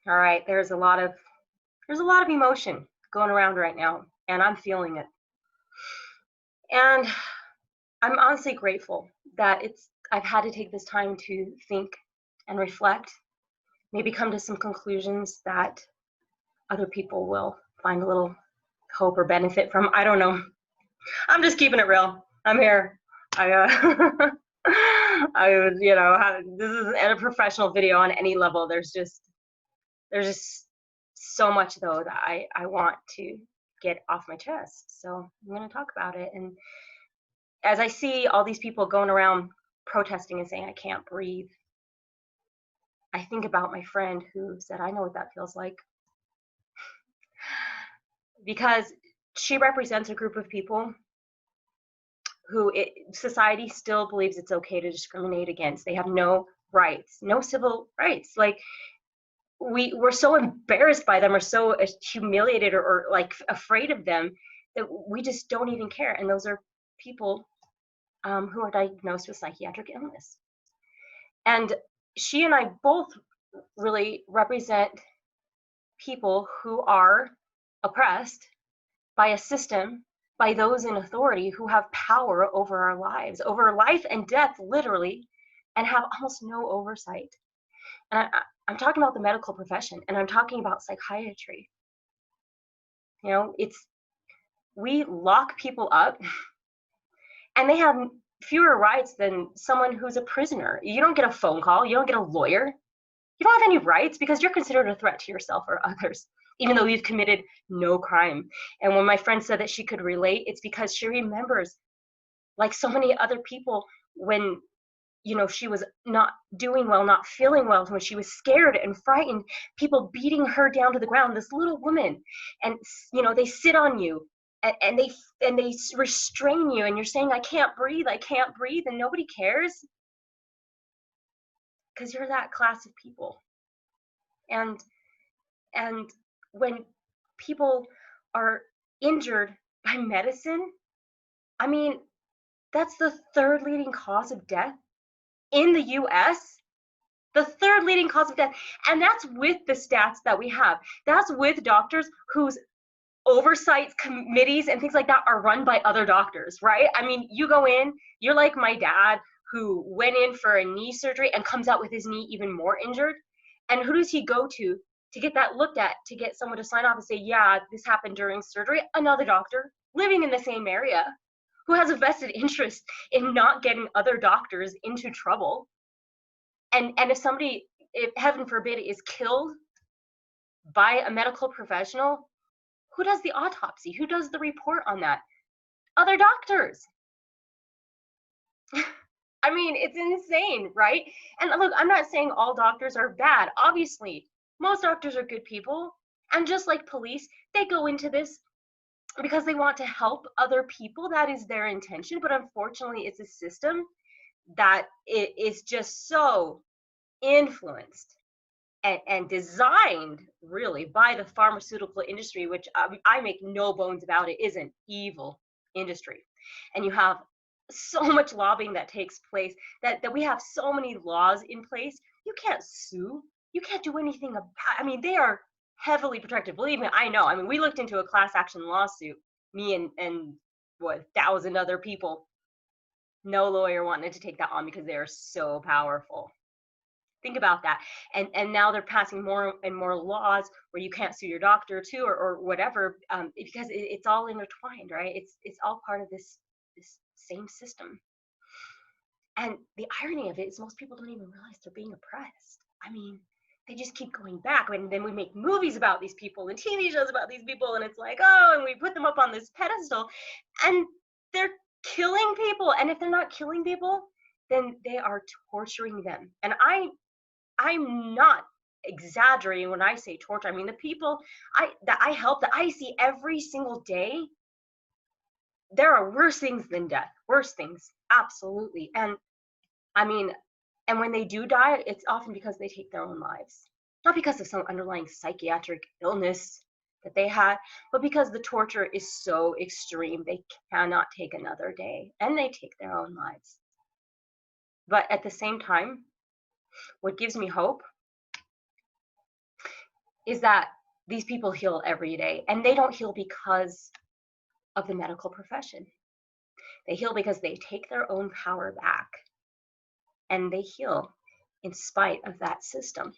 All right, there's a lot of emotion going around right now, and I'm feeling it. And I'm honestly grateful that I've had to take this time to think and reflect, maybe come to some conclusions that other people will find a little hope or benefit from. I don't know. I'm just keeping it real. I'm here. I was, this isn't a professional video on any level. There's just so much though that I want to get off my chest. So I'm going to talk about it. And as I see all these people going around protesting and saying I can't breathe, I think about my friend who said, I know what that feels like. Because she represents a group of people who society still believes it's okay to discriminate against. They have no rights, no civil rights. Like, we're so embarrassed by them or so humiliated or like afraid of them that we just don't even care. And those are people who are diagnosed with psychiatric illness. And she and I both really represent people who are oppressed by a system, by those in authority who have power over our lives, over life and death, literally, and have almost no oversight. And I'm talking about the medical profession, and I'm talking about psychiatry. We lock people up, and they have fewer rights than someone who's a prisoner. You don't get a phone call. You don't get a lawyer. You don't have any rights because you're considered a threat to yourself or others, even though you've committed no crime. And when my friend said that she could relate, it's because she remembers, like so many other people, when she was not doing well, not feeling well, when she was scared and frightened, people beating her down to the ground, this little woman, and they sit on you and they restrain you, and you're saying, I can't breathe, and nobody cares because you're that class of people. And when people are injured by medicine, I mean, that's the third leading cause of death in the US, the third leading cause of death. And that's with the stats that we have. That's with doctors whose oversight committees and things like that are run by other doctors, right? I mean, you go in, you're like my dad who went in for a knee surgery and comes out with his knee even more injured. And who does he go to get that looked at, to get someone to sign off and say, yeah, this happened during surgery? Another doctor living in the same area who has a vested interest in not getting other doctors into trouble. And if somebody, if heaven forbid, is killed by a medical professional, who does the autopsy? Who does the report on that? Other doctors. I mean, it's insane, right? And look, I'm not saying all doctors are bad. Obviously, most doctors are good people. And just like police, they go into this because they want to help other people. That is their intention. But unfortunately, it's a system that it is just so influenced and designed really by the pharmaceutical industry, which I make no bones about it, is an evil industry. And you have so much lobbying that takes place that we have so many laws in place. You can't sue. You can't do anything about. I mean, they are heavily protected. Believe me, I know. I mean, we looked into a class action lawsuit, me and what, 1,000 other people. No lawyer wanted to take that on because they are so powerful. Think about that. And now they're passing more and more laws where you can't sue your doctor too, or whatever, because it's all intertwined, right? It's all part of this same system. And the irony of it is most people don't even realize they're being oppressed. I mean, they just keep going back, and then we make movies about these people and TV shows about these people, and it's like, oh, and we put them up on this pedestal, and they're killing people. And if they're not killing people, then they are torturing them. And I'm not exaggerating when I say torture. I mean, the people that I help, that I see every single day, there are worse things than death. Worse things, absolutely. And I mean, and when they do die, it's often because they take their own lives. Not because of some underlying psychiatric illness that they had, but because the torture is so extreme, they cannot take another day, and they take their own lives. But at the same time, what gives me hope is that these people heal every day, and they don't heal because of the medical profession. They heal because they take their own power back, and they heal in spite of that system.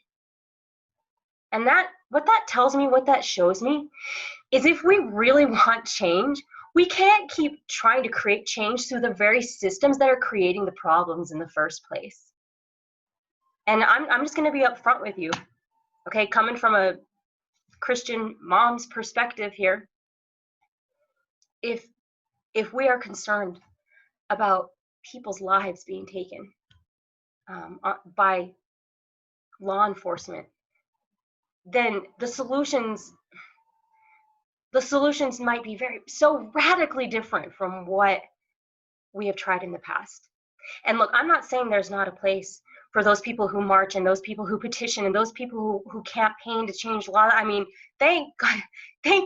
And what that tells me, what that shows me, is if we really want change, we can't keep trying to create change through the very systems that are creating the problems in the first place. And I'm just going to be upfront with you, okay? Coming from a Christian mom's perspective here, if we are concerned about people's lives being taken by law enforcement, then the solutions might be so radically different from what we have tried in the past. And look, I'm not saying there's not a place for those people who march and those people who petition and those people who campaign to change law. I mean, thank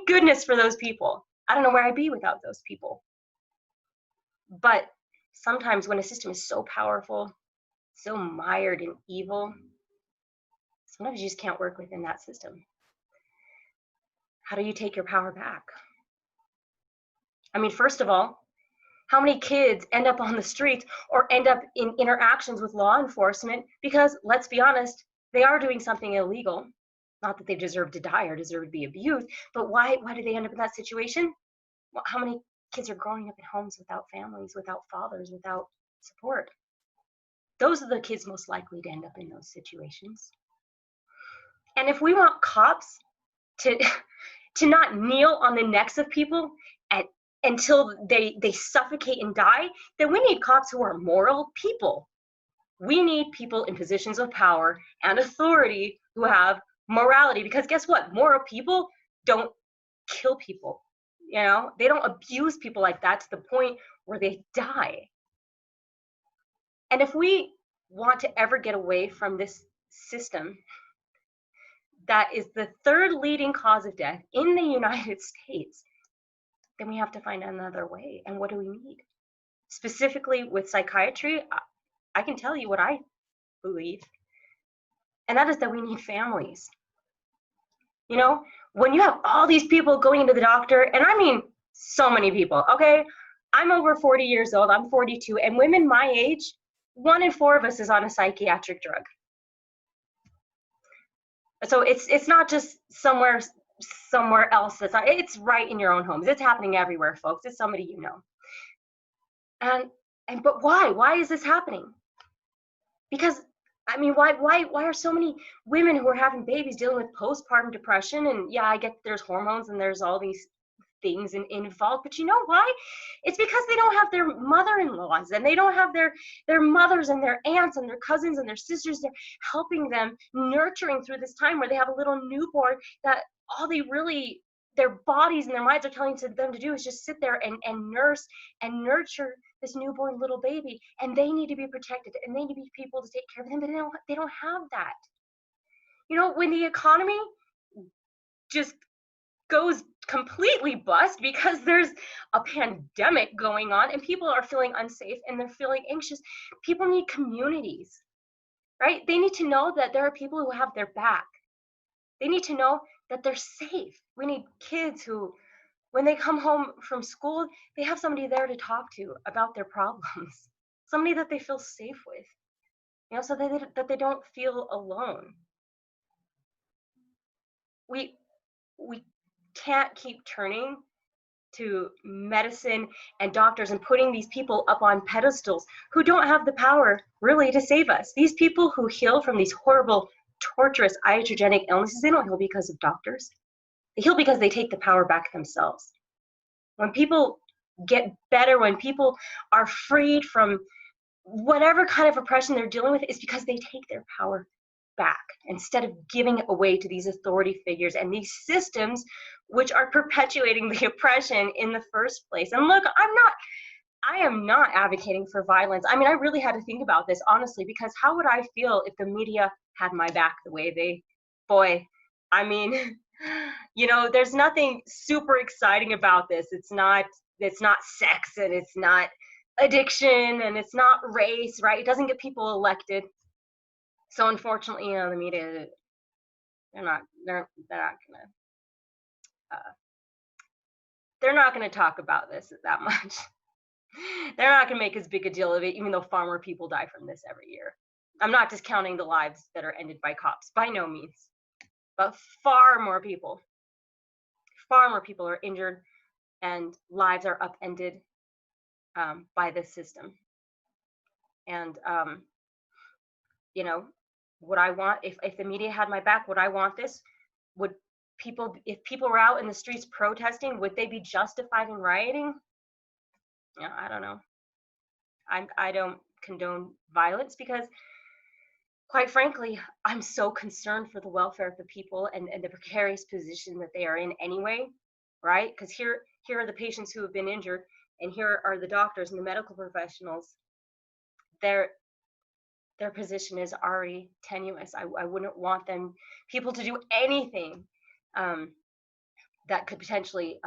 goodness for those people. I don't know where I'd be without those people. But sometimes when a system is so powerful, so mired in evil, sometimes you just can't work within that system. How do you take your power back? I mean, first of all, how many kids end up on the streets or end up in interactions with law enforcement because, let's be honest, they are doing something illegal. Not that they deserve to die or deserve to be abused, but why do they end up in that situation? Well, how many kids are growing up in homes without families, without fathers, without support? Those are the kids most likely to end up in those situations. And if we want cops to not kneel on the necks of people until they suffocate and die, then we need cops who are moral people. We need people in positions of power and authority who have morality, because guess what? Moral people don't kill people. You know, they don't abuse people like that to the point where they die. And if we want to ever get away from this system that is the third leading cause of death in the United States, then we have to find another way. And what do we need? Specifically with psychiatry, I can tell you what I believe, and that is that we need families. You know, when you have all these people going into the doctor, and I mean so many people, okay? I'm over 40 years old, I'm 42, and women my age, 1 in 4 of us is on a psychiatric drug. So it's not just somewhere else. It's right in your own homes. It's happening everywhere, folks. It's somebody you know. But why is this happening? Because I mean, why are so many women who are having babies dealing with postpartum depression? And yeah, I get there's hormones and there's all these things involved, but you know why? It's because they don't have their mother-in-laws, and they don't have their mothers and their aunts and their cousins and their sisters. They're helping them, nurturing through this time where they have a little newborn that all their bodies and their minds are telling them to do is just sit there and nurse and nurture this newborn little baby. And they need to be protected, and they need to be people to take care of them, but they don't have that. You know, when the economy just goes completely bust because there's a pandemic going on and people are feeling unsafe and they're feeling anxious, people need communities, right? They need to know that there are people who have their back. They need to know that they're safe. We need kids who, when they come home from school, they have somebody there to talk to about their problems, somebody that they feel safe with, you know, so that they don't feel alone. We can't keep turning to medicine and doctors and putting these people up on pedestals who don't have the power really to save us. These people who heal from these horrible, torturous, iatrogenic illnesses, they don't heal because of doctors. They heal because they take the power back themselves. When people get better, when people are freed from whatever kind of oppression they're dealing with, it's because they take their power back instead of giving it away to these authority figures and these systems which are perpetuating the oppression in the first place. And look, I am not advocating for violence. I mean, I really had to think about this, honestly, because how would I feel if the media had my back the way I mean, you know, there's nothing super exciting about this. It's not sex, and it's not addiction, and it's not race, right? It doesn't get people elected. So unfortunately, you know, the media, uh, they're not gonna talk about this that much. They're not gonna make as big a deal of it, even though far more people die from this every year. I'm not discounting the lives that are ended by cops, by no means, but far more people are injured and lives are upended by this system. And you know, would I want, if the media had my back, would I want this? Would people, if people were out in the streets protesting, would they be justified in rioting? Yeah, I don't know. I don't condone violence because, quite frankly, I'm so concerned for the welfare of the people and the precarious position that they are in anyway, right? Because here are the patients who have been injured, and here are the doctors and the medical professionals. Their position is already tenuous. I wouldn't want people to do anything that could potentially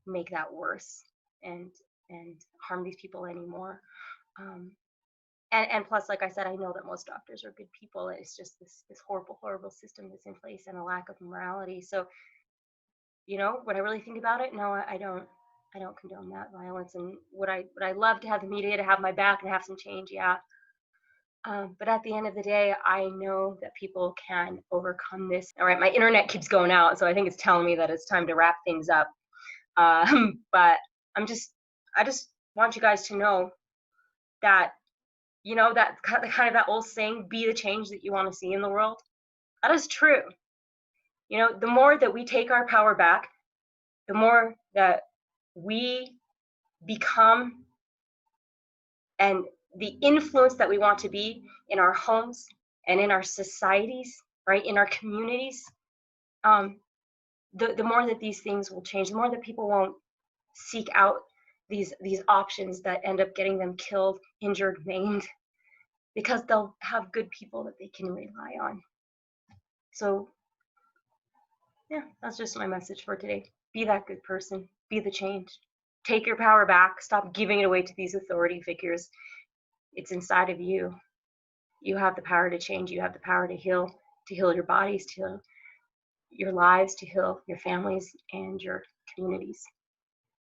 make that worse and harm these people anymore. And plus, like I said, I know that most doctors are good people. It's just this horrible system that's in place and a lack of morality. So, when I really think about it, no, I don't condone that violence. And would I love to have the media to have my back and have some change? Yeah. But at the end of the day, I know that people can overcome this. All right, my internet keeps going out, so I think it's telling me that it's time to wrap things up. But I just want you guys to know that, that kind of that old saying, be the change that you want to see in the world. That is true. The more that we take our power back, the more that we become and the influence that we want to be in our homes and in our societies, right, in our communities, the more that these things will change, the more that people won't seek out these options that end up getting them killed, injured, maimed, because they'll have good people that they can rely on. So yeah, that's just my message for today. Be that good person, be the change. Take your power back, stop giving it away to these authority figures. It's inside of you. You have the power to change, you have the power to heal your bodies, to heal your lives, to heal your families and your communities.